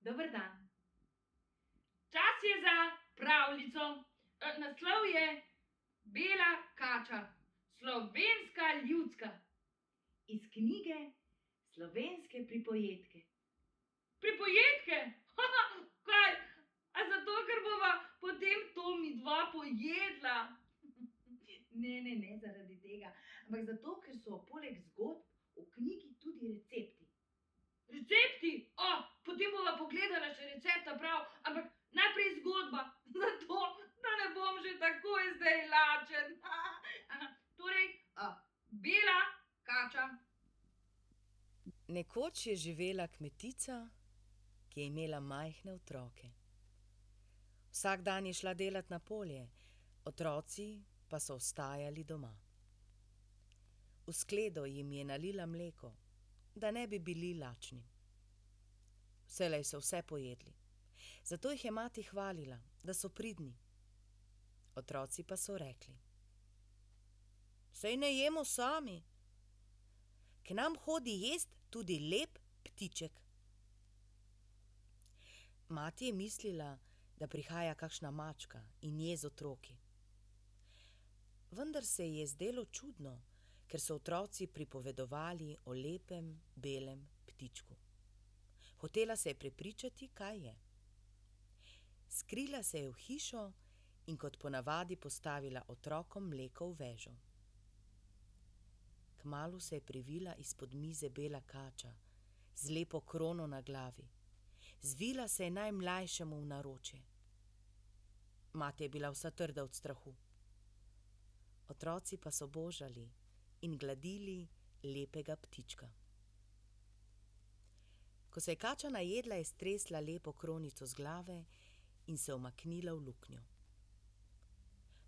Dober dan. Čas je za pravljico. Naslov je Bela kača, slovenska ljudska. Iz knjige Slovenske pripovedke. Pripovedke? Kaj? A zato, ker bova potem to midva pojedla? Ne, zaradi tega. Ampak zato, ker so poleg zgodb v knjigi tudi recepti. Recepti? Potem bova pogledala še recepta prav, ampak najprej zgodba, zato, da ne bom že takoj zdaj lačen. Torej, Bela kača. Nekoč je živela kmetica, ki je imela majhne otroke. Vsak dan je šla delat na polje, otroci pa so ostajali doma. V skledo jim je nalila mleko, da ne bi bili lačni. Vselej so vse pojedli, zato jih je mati hvalila, da so pridni. Otroci pa so rekli: "Saj ne jemo sami. K nam hodi jest tudi lep ptiček." Mati je mislila, da prihaja kakšna mačka in je z otroki. Vendar se ji je zdelo čudno, ker so otroci pripovedovali o lepem belem ptičku. Hotela se je prepričati, kaj je. Skrila se je v hišo in kot ponavadi postavila otrokom mleko v vežo. Kmalu se je privila izpod mize bela kača z lepo krono na glavi. Zvila se je najmlajšemu v naročje. Mati je bila vsa trda od strahu. Otroci pa so božali in gladili lepega ptička. Ko se je kača najedla, je stresla lepo kronico z glave in se umaknila v luknjo.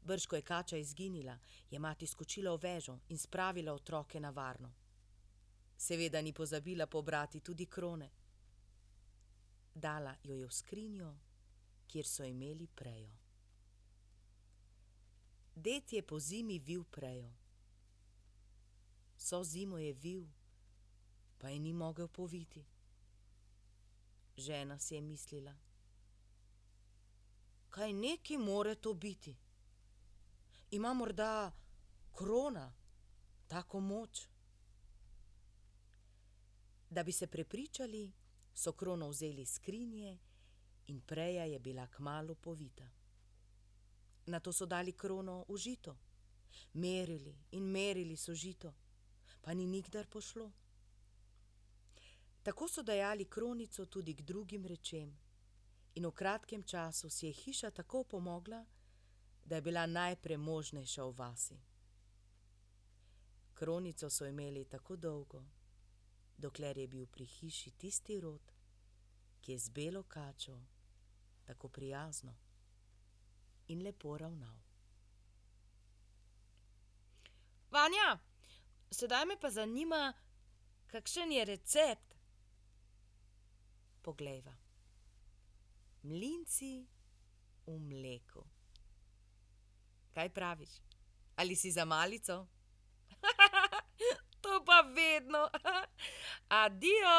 Brž ko je kača izginila, je mati skočila v vežo in spravila otroke na varno. Seveda ni pozabila pobrati tudi krone. Dala jo je v skrinjo, kjer so imeli prejo. Ded je po zimi vil prejo. Vso zimo je vil, pa je ni mogel poviti. Žena si je mislila: "Kaj neki more to biti? Ima morda krona tako moč?" Da bi se prepričali, so krono vzeli iz skrinje in preja je bila kmalu povita. Nato so dali krono v žito. Merili in merili so žito, pa ni nikdar pošlo. Tako so dajali kronico tudi k drugim rečem in v kratkem času si je hiša tako opomogla, da je bila najpremožnejša v vasi. Kronico so imeli tako dolgo, dokler je bil pri hiši tisti rod, ki je z belo kačo tako prijazno in lepo ravnal. Vanja, sedaj me pa zanima, kakšen je recept. Poglejva. Mlinci v mleku. Kaj praviš? Ali si za malico? To pa vedno. Adijo!